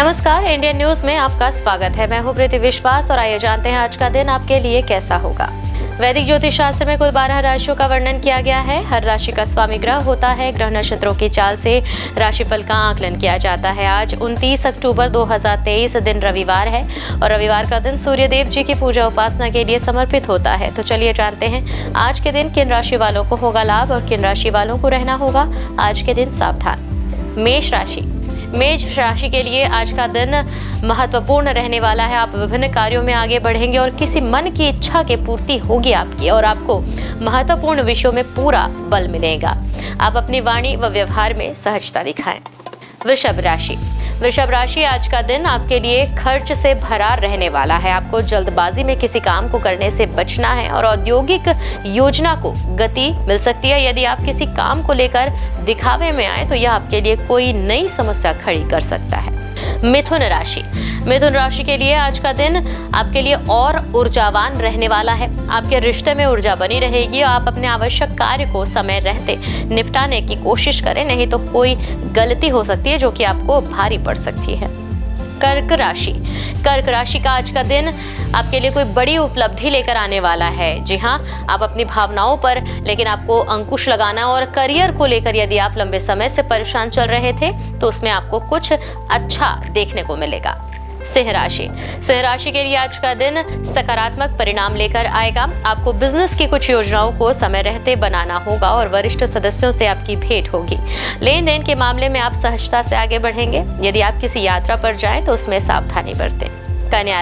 नमस्कार, Indian news में आपका स्वागत है। मैं हूं प्रीति विश्वास और आइए जानते हैं आज का दिन आपके लिए कैसा होगा। वैदिक ज्योतिष शास्त्र में कुल 12 राशियों का वर्णन किया गया है। हर राशि का स्वामी ग्रह होता है। ग्रह नक्षत्रों की चाल से राशिफल का आकलन किया जाता है। आज 29 अक्टूबर 2023 दिन रविवार है और रविवार का दिन सूर्य देव जी की पूजा उपासना के लिए समर्पित होता है। तो चलिए जानते हैं आज के दिन किन राशि वालों को होगा लाभ और किन राशि वालों को रहना होगा आज के दिन सावधान। मेष राशि के लिए आज का दिन महत्वपूर्ण रहने वाला है। आप विभिन्न कार्यों में आगे बढ़ेंगे और किसी मन की इच्छा की पूर्ति होगी आपकी और आपको महत्वपूर्ण विषयों में पूरा बल मिलेगा। आप अपनी वाणी व व्यवहार में सहजता दिखाएं। वृषभ राशि आज का दिन आपके लिए खर्च से भरा रहने वाला है। आपको जल्दबाजी में किसी काम को करने से बचना है और औद्योगिक योजना को गति मिल सकती है। यदि आप किसी काम को लेकर दिखावे में आए तो यह आपके लिए कोई नई समस्या खड़ी कर सकता है। मिथुन राशि के लिए आज का दिन आपके लिए और ऊर्जावान रहने वाला है। आपके रिश्ते में ऊर्जा बनी रहेगी और आप अपने आवश्यक कार्य को समय रहते निपटाने की कोशिश करें, नहीं तो कोई गलती हो सकती है जो कि आपको भारी पड़ सकती है। कर्क राशि का आज का दिन आपके लिए कोई बड़ी उपलब्धि लेकर आने वाला है। जी हाँ, आप अपनी भावनाओं पर लेकिन आपको अंकुश लगाना और करियर को लेकर यदि आप लंबे समय से परेशान चल रहे थे तो उसमें आपको कुछ अच्छा देखने को मिलेगा। सिंह राशि के लिए आज का दिन सकारात्मक परिणाम लेकर आएगा। आपको बिजनेस की कुछ योजनाओं को समय रहते बनाना होगा और वरिष्ठ सदस्यों से आपकी भेंट होगी। लेन देन के मामले में आप सहजता से आगे बढ़ेंगे। यदि आप किसी यात्रा पर जाएं तो उसमें सावधानी बरतें। कन्या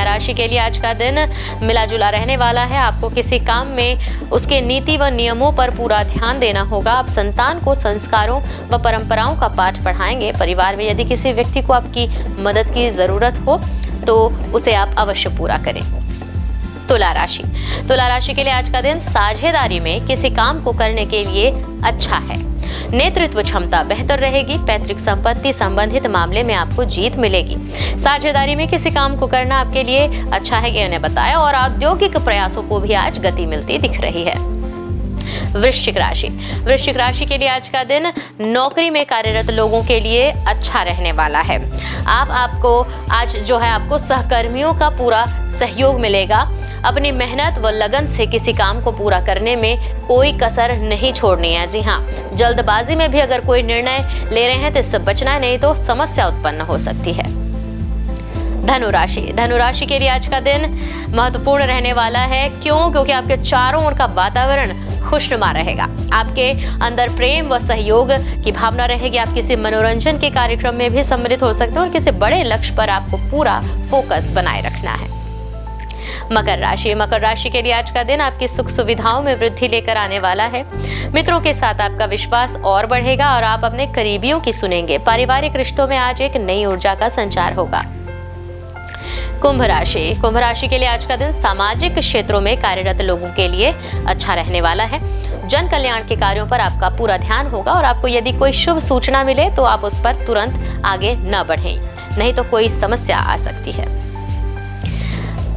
राशि के लिए आज का दिन मिला जुला रहने वाला है। आपको किसी काम में उसके नीति व नियमों पर पूरा ध्यान देना होगा। आप संतान को संस्कारों व परंपराओं का पाठ पढ़ाएंगे। परिवार में यदि किसी व्यक्ति को आपकी मदद की जरूरत हो तो उसे आप अवश्य पूरा करें। तुला राशि के लिए आज का दिन साझेदारी में किसी काम को करने के लिए अच्छा है। नेतृत्व क्षमता बेहतर रहेगी। पैतृक संपत्ति संबंधित मामले में आपको जीत मिलेगी। साझेदारी में किसी काम को करना आपके लिए अच्छा है, ये बताया और औद्योगिक प्रयासों को भी आज गति मिलती दिख रही है। वृश्चिक राशि के लिए आज का दिन नौकरी में कार्यरत लोगों के लिए अच्छा रहने वाला है। आपको सहकर्मियों का पूरा सहयोग मिलेगा। अपनी मेहनत व लगन से किसी काम को पूरा करने में कोई कसर नहीं छोड़नी है। जी हाँ, जल्दबाजी में भी अगर कोई निर्णय ले रहे हैं तो इससे बचना है, नहीं तो समस्या उत्पन्न हो सकती है। धनु राशि के लिए आज का दिन महत्वपूर्ण रहने वाला है। क्योंकि आपके चारों ओर का वातावरण खुशनुमा रहेगा। आपके अंदर प्रेम व सहयोग की भावना रहेगी। आप किसी मनोरंजन के कार्यक्रम में भी सम्मिलित हो सकते हैं और किसी बड़े लक्ष्य पर आपको पूरा फोकस बनाए रखना है। मकर राशि के लिए आज का दिन आपकी सुख सुविधाओं में वृद्धि लेकर आने वाला है। मित्रों के साथ आपका विश्वास और बढ़ेगा और आप अपने करीबियों की सुनेंगे। पारिवारिक रिश्तों में आज एक नई ऊर्जा का संचार होगा। कुंभ राशि के लिए आज का दिन सामाजिक क्षेत्रों में कार्यरत लोगों के लिए अच्छा रहने वाला है। जन कल्याण के कार्यों पर आपका पूरा ध्यान होगा और आपको यदि कोई शुभ सूचना मिले तो आप उस पर तुरंत आगे न बढ़ें, नहीं तो कोई समस्या आ सकती है।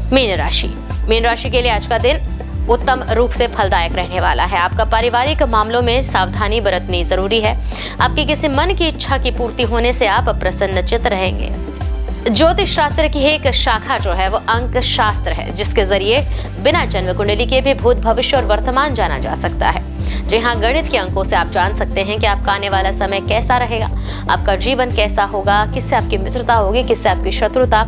मीन राशि के लिए आज का दिन उत्तम रूप से फलदायक रहने वाला है। आपका पारिवारिक मामलों में सावधानी बरतनी जरूरी है। आपकी किसी मन की इच्छा की पूर्ति होने से आप प्रसन्नचित्त रहेंगे। ज्योतिष शास्त्र की एक शाखा जो है वो अंक शास्त्र है, जिसके जरिए बिना जन्म कुंडली के भी भूत भविष्य और वर्तमान जाना जा सकता है। जी हाँ, गणित के अंकों से आप जान सकते हैं कि आपका आने वाला समय कैसा रहेगा, आपका जीवन कैसा होगा, किससे आपकी मित्रता होगी, किससे आपकी शत्रुता,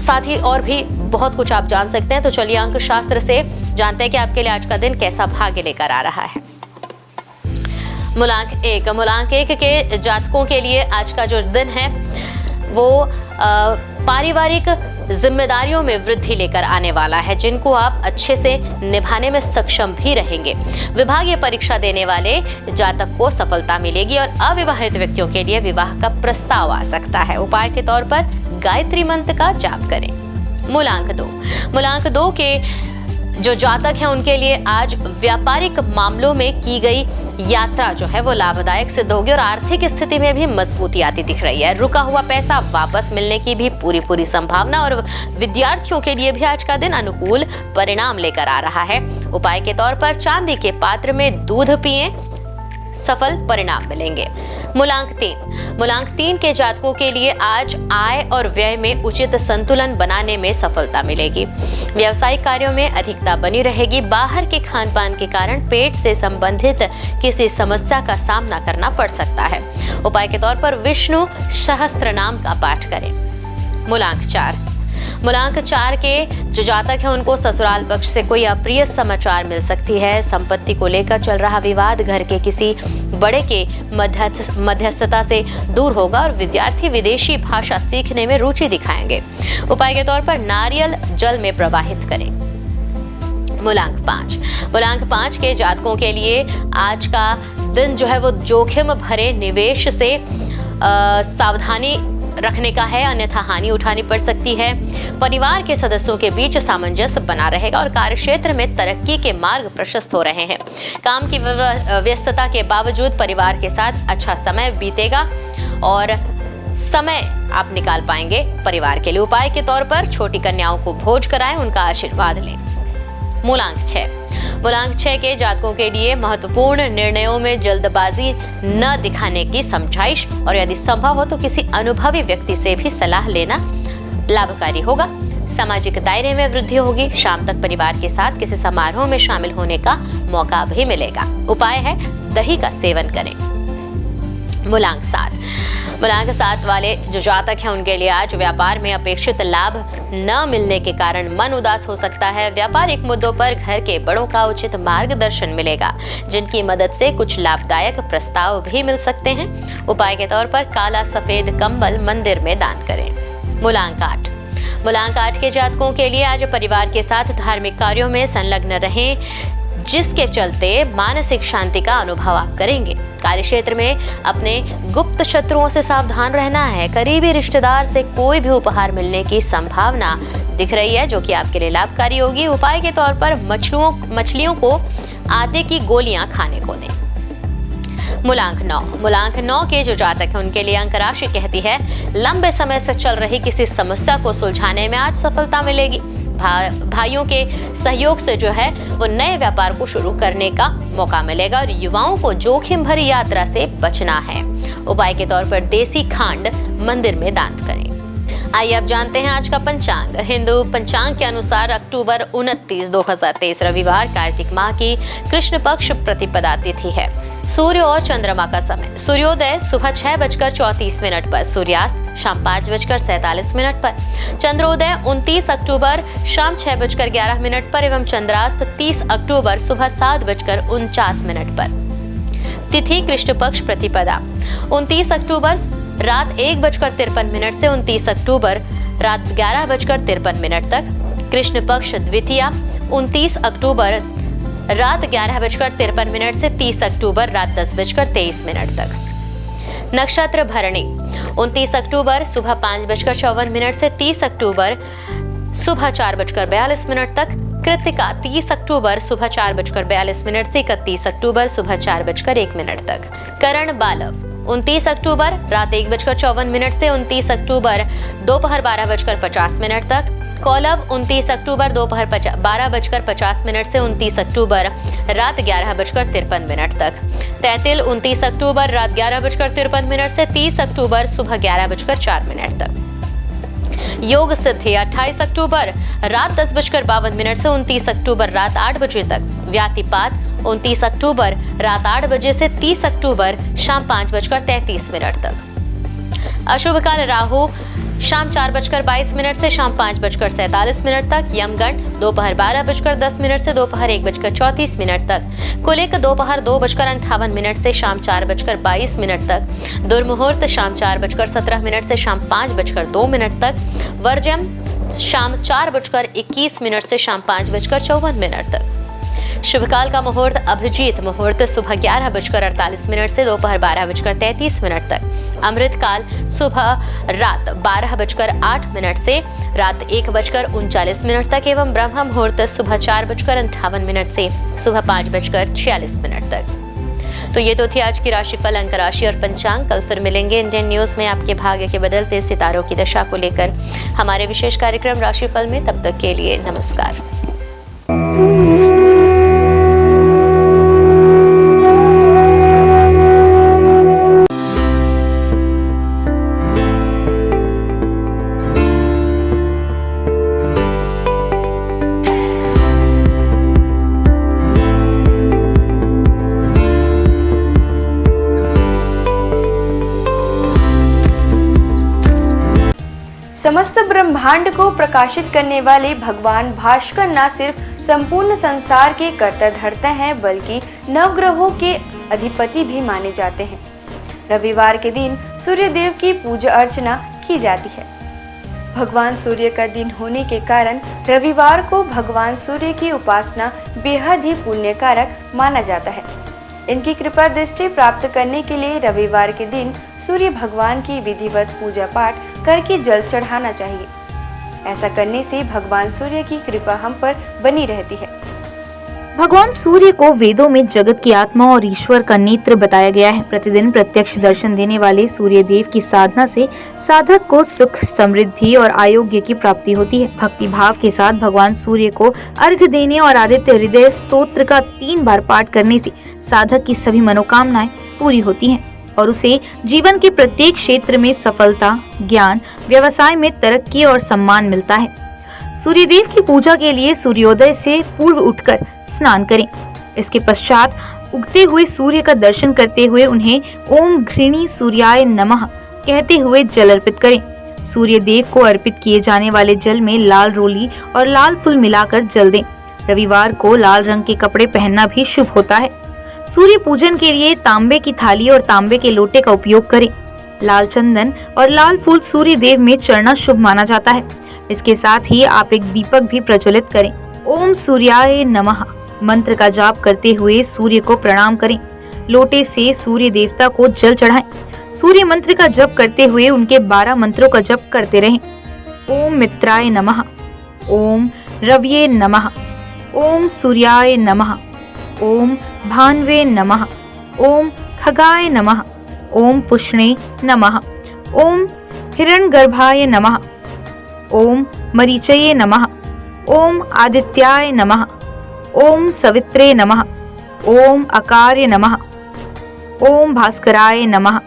साथ ही और भी बहुत कुछ आप जान सकते हैं। तो चलिए अंक शास्त्र से जानते हैं कि आपके लिए आज का दिन कैसा भाग्य लेकर आ रहा है। मूलांक एक के जातकों के लिए आज का जो दिन है वो पारिवारिक जिम्मेदारियों में वृद्धि लेकर आने वाला है, जिनको आप अच्छे से निभाने में सक्षम भी रहेंगे। विभागीय परीक्षा देने वाले जातक को सफलता मिलेगी और अविवाहित व्यक्तियों के लिए विवाह का प्रस्ताव आ सकता है। उपाय के तौर पर गायत्री मंत्र का जाप करें। मूलांक दो के जो जातक हैं उनके लिए आज व्यापारिक मामलों में की गई यात्रा जो है वो लाभदायक सिद्ध होगी और आर्थिक स्थिति में भी मजबूती आती दिख रही है। रुका हुआ पैसा वापस मिलने की भी पूरी संभावना और विद्यार्थियों के लिए भी आज का दिन अनुकूल परिणाम लेकर आ रहा है। उपाय के तौर पर चांदी के पात्र में दूध पिएं। सफल परिणाम मिलेंगे। मूलांक 3 के जातकों के लिए आज आय और व्यय में उचित संतुलन बनाने में सफलता मिलेगी। व्यवसायिक कार्यों में अधिकता बनी रहेगी। बाहर के खान पान के कारण पेट से संबंधित किसी समस्या का सामना करना पड़ सकता है। उपाय के तौर पर विष्णु सहस्त्र नाम का पाठ करें। मूलांक 4 के जो जातक है उनको ससुराल पक्ष से कोई अप्रिय समाचार मिल सकती है। संपत्ति को लेकर चल रहा विवाद घर के किसी बड़े के मध्यस्थता से दूर होगा और विद्यार्थी विदेशी भाषा सीखने में रुचि दिखाएंगे। उपाय के तौर पर नारियल जल में प्रवाहित करें। मूलांक 5 के जातकों के लिए आज का दिन जो है वो जोखिम भरे निवेश से सावधानी रखने का है, अन्यथा हानि उठानी पड़ सकती है। परिवार के सदस्यों के बीच सामंजस्य बना रहेगा और कार्यक्षेत्र में तरक्की के मार्ग प्रशस्त हो रहे हैं। काम की व्यस्तता के बावजूद परिवार के साथ अच्छा समय बीतेगा और समय आप निकाल पाएंगे परिवार के लिए। उपाय के तौर पर छोटी कन्याओं को भोज कराएं, उनका आशीर्वाद लें। मूलांक 6 के जातकों के लिए महत्वपूर्ण निर्णयों में जल्दबाजी न दिखाने की समझाइश और यदि संभव हो तो किसी अनुभवी व्यक्ति से भी सलाह लेना लाभकारी होगा। सामाजिक दायरे में वृद्धि होगी। शाम तक परिवार के साथ किसी समारोह में शामिल होने का मौका भी मिलेगा। उपाय है दही का सेवन करें। मूलांक 7 वाले जो जातक हैं उनके लिए आज व्यापार में अपेक्षित लाभ न मिलने के कारण मन उदास हो सकता है। व्यापारिक मुद्दों पर घर के बड़ों का उचित मार्गदर्शन मिलेगा, जिनकी मदद से कुछ लाभदायक प्रस्ताव भी मिल सकते हैं। उपाय के तौर पर काला सफेद कंबल मंदिर में दान करें। मूलांक 8 के जातकों के लिए आज परिवार के साथ धार्मिक कार्यों में संलग्न रहें, जिसके चलते मानसिक शांति का अनुभव आप करेंगे। कार्यक्षेत्र में अपने गुप्त शत्रुओं से सावधान रहना है। करीबी रिश्तेदार से कोई भी उपहार मिलने की संभावना दिख रही है, जो कि आपके लिए लाभकारी होगी। उपाय के तौर पर मछलियों को आटे की गोलियां खाने को दें। मूलांक 9 के जो जातक हैं उनके लिए अंक राशि कहती है लंबे समय से चल रही किसी समस्या को सुलझाने में आज सफलता मिलेगी। भाइयों के सहयोग से जो है वो नए व्यापार को शुरू करने का मौका मिलेगा और युवाओं को जोखिम भरी यात्रा से बचना है। उपाय के तौर पर देसी खांड मंदिर में दान करें। आइए अब जानते हैं आज का पंचांग। हिंदू पंचांग के अनुसार अक्टूबर 29, 2023 रविवार कार्तिक माह की कृष्ण पक्ष प्रतिपदा तिथि है। सूर्य और चंद्रमा का समय। सूर्योदय सुबह 6:34 पर, सूर्यास्त शाम 5:47 पर, चंद्रोदय 29 अक्टूबर शाम 6:11 पर एवं चंद्रास्त 30 अक्टूबर सुबह 7:49 पर। तिथि कृष्ण पक्ष प्रतिपदा 29 अक्टूबर रात 1:53 से 29 अक्टूबर रात 11:53 तक। कृष्ण पक्ष द्वितीया 29 अक्टूबर रात 11:53 से 30 अक्टूबर रात 10:23 तक। नक्षत्र भरणी 29 अक्टूबर सुबह 5:54 से 30 अक्टूबर सुबह 4:42 तक। कृत्तिका 30 अक्टूबर सुबह 4:42 से 31 अक्टूबर सुबह 4:01 तक। करण बालव 29 अक्टूबर रात 1:54 से 29 अक्टूबर दोपहर 12:50 तक। कौलव 29 अक्टूबर दोपहर 12:50 से 29 अक्टूबर रात 11:53 तक। तैतिल 29 अक्टूबर रात 11:53 से 30 अक्टूबर सुबह 11:04 तक। योग सिद्धि 28 अक्टूबर रात 10:52 से 29 अक्टूबर रात 8 बजे तक। व्यातिपात 29 अक्टूबर रात 8 बजे से 30 अक्टूबर शाम 5:33 तक। अशुभ काल राहु शाम 4:22 से शाम 5:47 तक। यमगंड दोपहर 12:10 से दोपहर 1:34 तक। कुलिक दोपहर 2:58 से शाम 4:22 तक। दुर्मुहूर्त शाम 4:17 से शाम 5:02 तक। वर्जम शाम 4:21 से शाम 5:54 तक। शुभकाल का मुहूर्त अभिजीत मुहूर्त सुबह 11:48 से दोपहर 12:33 तक। अमृत काल सुबह रात 12:08 से रात 1:39 तक एवं ब्रह्म मुहूर्त सुबह 4:58 से सुबह 5:46 तक। तो ये तो थी आज की राशिफल, अंक राशि और पंचांग। कल फिर मिलेंगे इंडियन न्यूज में आपके भाग्य के बदलते सितारों की दशा को लेकर हमारे विशेष कार्यक्रम राशिफल में। तब तक के लिए नमस्कार। समस्त ब्रह्मांड को प्रकाशित करने वाले भगवान भास्कर न सिर्फ संपूर्ण संसार के कर्ता धर्ता हैं, बल्कि नवग्रहों के अधिपति भी माने जाते हैं। रविवार के दिन सूर्य देव की पूजा अर्चना की जाती है। भगवान सूर्य का दिन होने के कारण रविवार को भगवान सूर्य की उपासना बेहद ही पुण्यकारक माना जाता है। इनकी कृपा दृष्टि प्राप्त करने के लिए रविवार के दिन सूर्य भगवान की विधिवत पूजा पाठ करके जल चढ़ाना चाहिए। ऐसा करने से भगवान सूर्य की कृपा हम पर बनी रहती है। भगवान सूर्य को वेदों में जगत की आत्मा और ईश्वर का नेत्र बताया गया है। प्रतिदिन प्रत्यक्ष दर्शन देने वाले सूर्य देव की साधना से साधक को सुख, समृद्धि और आरोग्य की प्राप्ति होती है। भक्ति भाव के साथ भगवान सूर्य को अर्घ्य देने और आदित्य हृदय स्तोत्र का 3 बार पाठ करने से साधक की सभी मनोकामनाएं पूरी होती हैं और उसे जीवन के प्रत्येक क्षेत्र में सफलता, ज्ञान, व्यवसाय में तरक्की और सम्मान मिलता है। सूर्यदेव की पूजा के लिए सूर्योदय से पूर्व उठकर स्नान करें। इसके पश्चात उगते हुए सूर्य का दर्शन करते हुए उन्हें ओम घृणी सूर्याय नमः कहते हुए जल अर्पित करें। सूर्य देव को अर्पित किए जाने वाले जल में लाल रोली और लाल फूल मिलाकर जल दें। रविवार को लाल रंग के कपड़े पहनना भी शुभ होता है। सूर्य पूजन के लिए तांबे की थाली और तांबे के लोटे का उपयोग करें। लाल चंदन और लाल फूल सूर्य देव में चढ़ना शुभ माना जाता है। इसके साथ ही आप एक दीपक भी प्रज्वलित करें। ओम सूर्याय नमः मंत्र का जाप करते हुए सूर्य को प्रणाम करें। लोटे से सूर्य देवता को जल चढ़ाएं। सूर्य मंत्र का जप करते हुए उनके 12 मंत्रों का जप करते रहें। ओम मित्राय नमः, ओम रव्ये नमः, ओम सूर्याय नमः, ओम भान्वे नमः, ओम खगाय नमः, ओम पुष्णे नमः, ओम हिरण्यगर्भाय नमः, ओम मरीचये नमः, ओम आदित्याय नमः, ओम सवित्रे नमः, ओम अकार्य नमः, ओम भास्कराय नमः।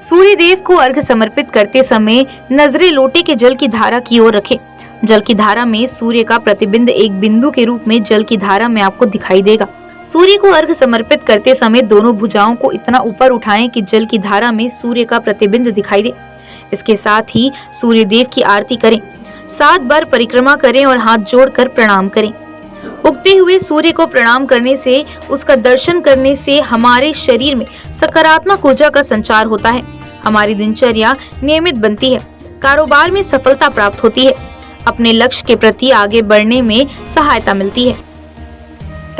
सूर्य देव को अर्घ्य समर्पित करते समय नजरें लोटे के जल की धारा की ओर रखें। जल की धारा में सूर्य का प्रतिबिंब एक बिंदु के रूप में जल की धारा में आपको दिखाई देगा। सूर्य को अर्घ्य समर्पित करते समय दोनों भुजाओं को इतना ऊपर उठाएं कि जल की धारा में सूर्य का प्रतिबिंब दिखाई दे। इसके साथ ही सूर्य देव की आरती करें। 7 बार परिक्रमा करें और हाथ जोड़कर प्रणाम करें। उगते हुए सूर्य को प्रणाम करने से, उसका दर्शन करने से हमारे शरीर में सकारात्मक ऊर्जा का संचार होता है। हमारी दिनचर्या नियमित बनती है, कारोबार में सफलता प्राप्त होती है, अपने लक्ष्य के प्रति आगे बढ़ने में सहायता मिलती है।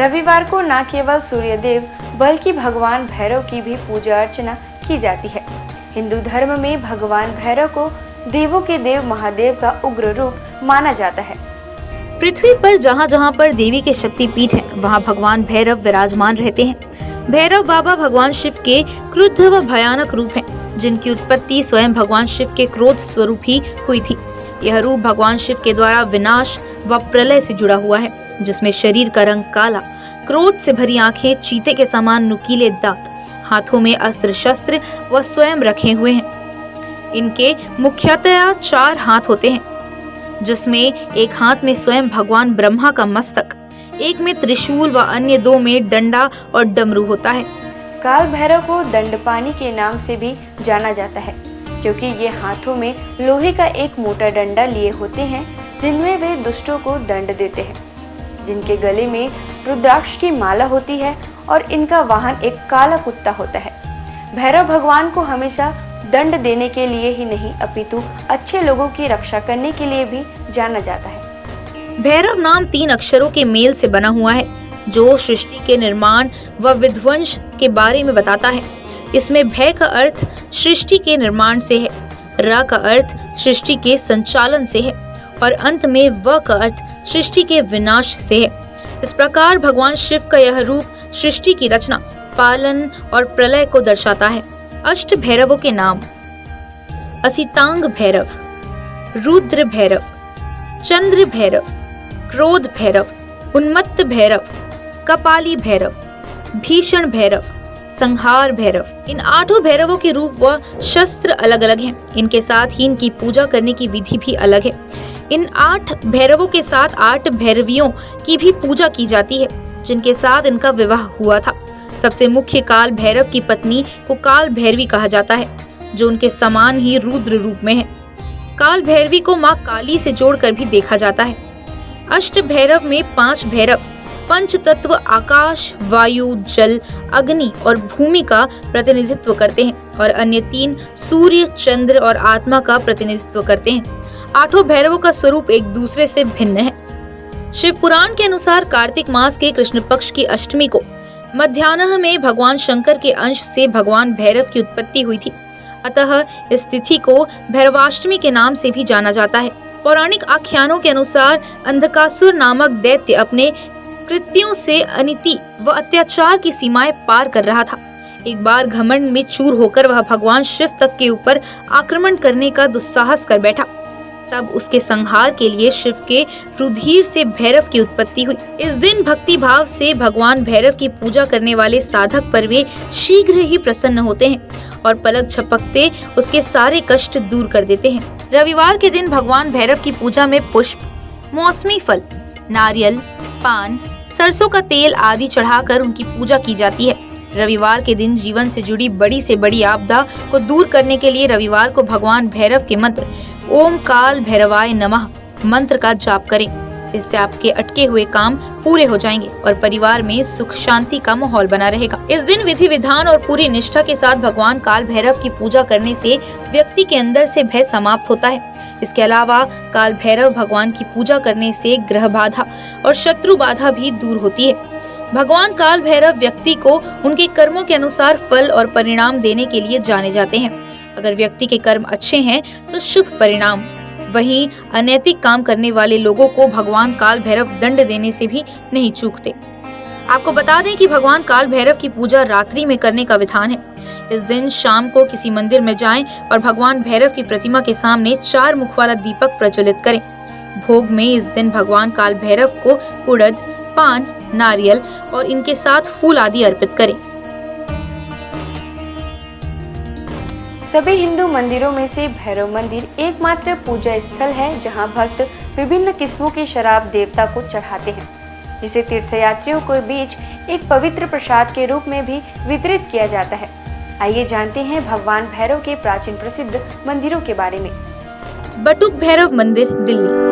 रविवार को न केवल सूर्य देव बल्कि भगवान भैरव की भी पूजा अर्चना की जाती है। हिंदू धर्म में भगवान भैरव को देवों के देव महादेव का उग्र रूप माना जाता है। पृथ्वी पर जहाँ जहाँ पर देवी के शक्तिपीठ हैं, वहाँ भगवान भैरव विराजमान रहते हैं। भैरव बाबा भगवान शिव के क्रुद्ध व भयानक रूप हैं, जिनकी उत्पत्ति स्वयं भगवान शिव के क्रोध स्वरूप ही हुई थी। यह रूप भगवान शिव के द्वारा विनाश व प्रलय से जुड़ा हुआ है, जिसमें शरीर का रंग काला, क्रोध से भरी आंखें, चीते के समान नुकीले दांत, हाथों में अस्त्र शस्त्र व स्वयं रखे हुए हैं। इनके मुख्यतया 4 हाथ होते हैं, जिसमें एक हाथ में स्वयं भगवान ब्रह्मा का मस्तक, एक में त्रिशूल व अन्य 2 में डंडा और डमरू होता है। काल भैरव को दंडपानी के नाम से भी जाना जाता है, क्योंकि ये हाथों में लोहे का एक मोटा डंडा लिए होते हैं, जिनमें वे दुष्टों को दंड देते हैं। जिनके गले में रुद्राक्ष की माला होती है और इनका वाहन एक काला कुत्ता होता है। भैरव भगवान को हमेशा दंड देने के लिए ही नहीं, अपितु अच्छे लोगों की रक्षा करने के लिए भी जाना जाता है। भैरव नाम 3 अक्षरों के मेल से बना हुआ है, जो सृष्टि के निर्माण व विध्वंस के बारे में बताता है। इसमें भय का अर्थ सृष्टि के निर्माण से है, र का अर्थ सृष्टि के संचालन से है और अंत में व का अर्थ सृष्टि के विनाश से है। इस प्रकार भगवान शिव का यह रूप सृष्टि की रचना, पालन और प्रलय को दर्शाता है। अष्ट भैरवों के नाम: असितांग भैरव, रुद्र भैरव, चंद्र भैरव, क्रोध भैरव, उन्मत्त भैरव, कपाली भैरव, भीषण भैरव, संहार भैरव। इन 8 भैरवों के रूप व शस्त्र अलग अलग हैं। इनके साथ ही इनकी पूजा करने की विधि भी अलग है। इन 8 भैरवों के साथ 8 भैरवियों की भी पूजा की जाती है, जिनके साथ इनका विवाह हुआ था। सबसे मुख्य काल भैरव की पत्नी को काल भैरवी कहा जाता है, जो उनके समान ही रुद्र रूप में है। काल भैरवी को माँ काली से जोड़कर भी देखा जाता है। अष्ट भैरव में 5 भैरव पंच तत्व आकाश, वायु, जल, अग्नि और भूमि का प्रतिनिधित्व करते हैं और अन्य 3 सूर्य, चंद्र और आत्मा का प्रतिनिधित्व करते हैं। 8 भैरवों का स्वरूप एक दूसरे से भिन्न है। शिव पुराण के अनुसार कार्तिक मास के कृष्ण पक्ष की अष्टमी को मध्याह्न में भगवान शंकर के अंश से भगवान भैरव की उत्पत्ति हुई थी। अतः इस तिथि को भैरवाष्टमी के नाम से भी जाना जाता है। पौराणिक आख्यानों के अनुसार अंधकासुर नामक दैत्य अपने कृत्यों से अनिति व अत्याचार की सीमाएं पार कर रहा था। एक बार घमंड में चूर होकर वह भगवान शिव तक के ऊपर आक्रमण करने का दुस्साहस कर बैठा। तब उसके संहार के लिए शिव के रुधिर से भैरव की उत्पत्ति हुई। इस दिन भक्ति भाव से भगवान भैरव की पूजा करने वाले साधक पर वे शीघ्र ही प्रसन्न होते हैं और पलक झपकते उसके सारे कष्ट दूर कर देते हैं। रविवार के दिन भगवान भैरव की पूजा में पुष्प, मौसमी फल, नारियल, पान, सरसों का तेल आदि चढ़ाकर उनकी पूजा की जाती है। रविवार के दिन जीवन से जुड़ी बड़ी से बड़ी आपदा को दूर करने के लिए रविवार को भगवान भैरव के मंत्र ओम काल भैरवाय नमः मंत्र का जाप करें। इससे आपके अटके हुए काम पूरे हो जाएंगे और परिवार में सुख शांति का माहौल बना रहेगा। इस दिन विधि विधान और पूरी निष्ठा के साथ भगवान काल भैरव की पूजा करने से व्यक्ति के अंदर से भय समाप्त होता है। इसके अलावा काल भैरव भगवान की पूजा करने से ग्रह बाधा और शत्रु बाधा भी दूर होती है। भगवान काल भैरव व्यक्ति को उनके कर्मों के अनुसार फल और परिणाम देने के लिए जाने जाते हैं। अगर व्यक्ति के कर्म अच्छे हैं तो शुभ परिणाम, वहीं अनैतिक काम करने वाले लोगों को भगवान काल भैरव दंड देने से भी नहीं चूकते। आपको बता दें कि भगवान काल भैरव की पूजा रात्रि में करने का विधान है। इस दिन शाम को किसी मंदिर में जाएं और भगवान भैरव की प्रतिमा के सामने 4 मुख वाला दीपक प्रज्वलित करें। भोग में इस दिन भगवान काल भैरव को उड़द, पान, नारियल और इनके साथ फूल आदि अर्पित करें। सभी हिंदू मंदिरों में से भैरव मंदिर एकमात्र पूजा स्थल है जहां भक्त विभिन्न किस्मों की शराब देवता को चढ़ाते हैं, जिसे तीर्थयात्रियों के बीच एक पवित्र प्रसाद के रूप में भी वितरित किया जाता है। आइए जानते हैं भगवान भैरव के प्राचीन प्रसिद्ध मंदिरों के बारे में। बटुक भैरव मंदिर, दिल्ली।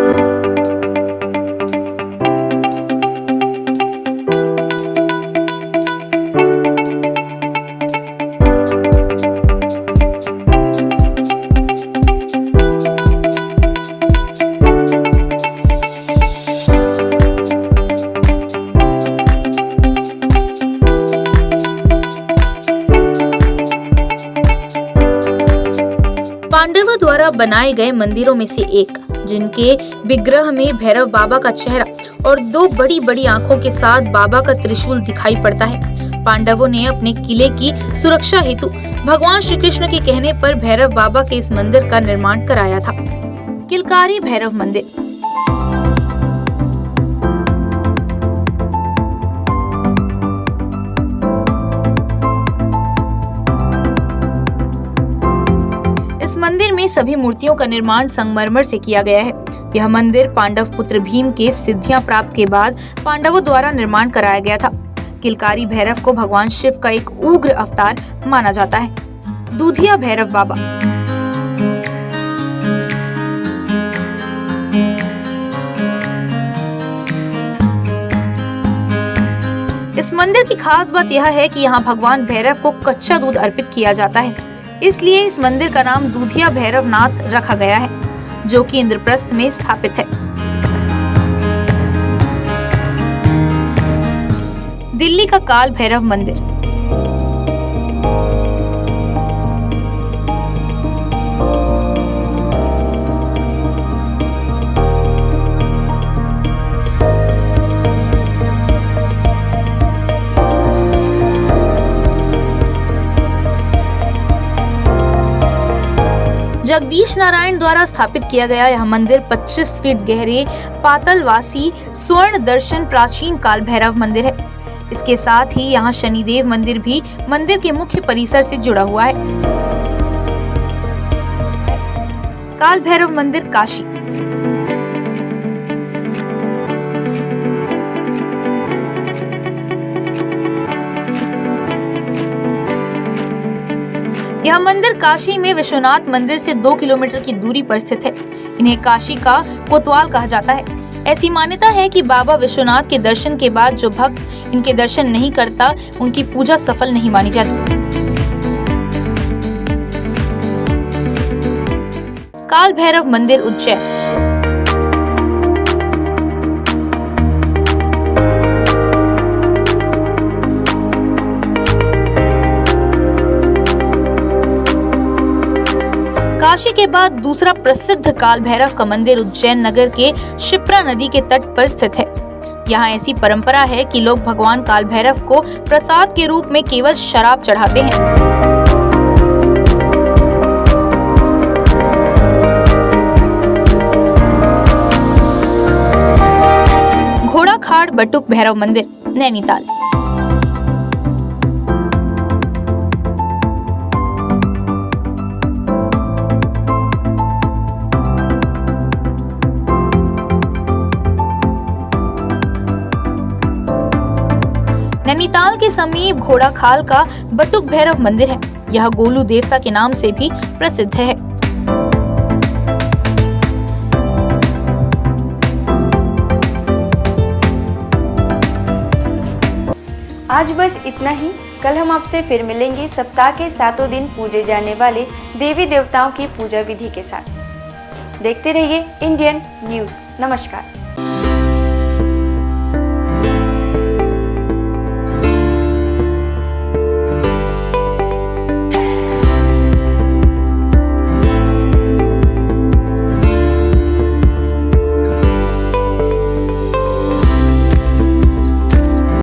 पांडवों द्वारा बनाए गए मंदिरों में से एक, जिनके विग्रह में भैरव बाबा का चेहरा और 2 बड़ी बड़ी आंखों के साथ बाबा का त्रिशूल दिखाई पड़ता है। पांडवों ने अपने किले की सुरक्षा हेतु भगवान श्री कृष्ण के कहने पर भैरव बाबा के इस मंदिर का निर्माण कराया था। किलकारी भैरव मंदिर। इस मंदिर में सभी मूर्तियों का निर्माण संगमरमर से किया गया है। यह मंदिर पांडव पुत्र भीम के सिद्धियां प्राप्त के बाद पांडवों द्वारा निर्माण कराया गया था। किलकारी भैरव को भगवान शिव का एक उग्र अवतार माना जाता है। दूधिया भैरव बाबा। इस मंदिर की खास बात यह है कि यहाँ भगवान भैरव को कच्चा दूध अर्पित किया जाता है, इसलिए इस मंदिर का नाम दूधिया भैरवनाथ रखा गया है, जो कि इंद्रप्रस्थ में स्थापित है। दिल्ली का काल भैरव मंदिर। जगदीश नारायण द्वारा स्थापित किया गया यह मंदिर 25 फीट गहरे पातालवासी स्वर्ण दर्शन प्राचीन काल भैरव मंदिर है। इसके साथ ही यहाँ शनिदेव मंदिर भी मंदिर के मुख्य परिसर से जुड़ा हुआ है। काल भैरव मंदिर, काशी। यह मंदिर काशी में विश्वनाथ मंदिर से 2 किलोमीटर की दूरी पर स्थित है। इन्हें काशी का कोतवाल कहा जाता है। ऐसी मान्यता है कि बाबा विश्वनाथ के दर्शन के बाद जो भक्त इनके दर्शन नहीं करता, उनकी पूजा सफल नहीं मानी जाती। काल भैरव मंदिर उज्जैन। काशी के बाद दूसरा प्रसिद्ध काल भैरव का मंदिर उज्जैन नगर के शिप्रा नदी के तट पर स्थित है। यहाँ ऐसी परंपरा है कि लोग भगवान काल भैरव को प्रसाद के रूप में केवल शराब चढ़ाते हैं। घोड़ाखाड़ बटुक भैरव मंदिर, नैनीताल। नैनीताल के समीप घोड़ाखाल का बटुक भैरव मंदिर है। यह गोलू देवता के नाम से भी प्रसिद्ध है। आज बस इतना ही। कल हम आपसे फिर मिलेंगे सप्ताह के 7 दिन पूजे जाने वाले देवी देवताओं की पूजा विधि के साथ। देखते रहिए इंडियन न्यूज़। नमस्कार।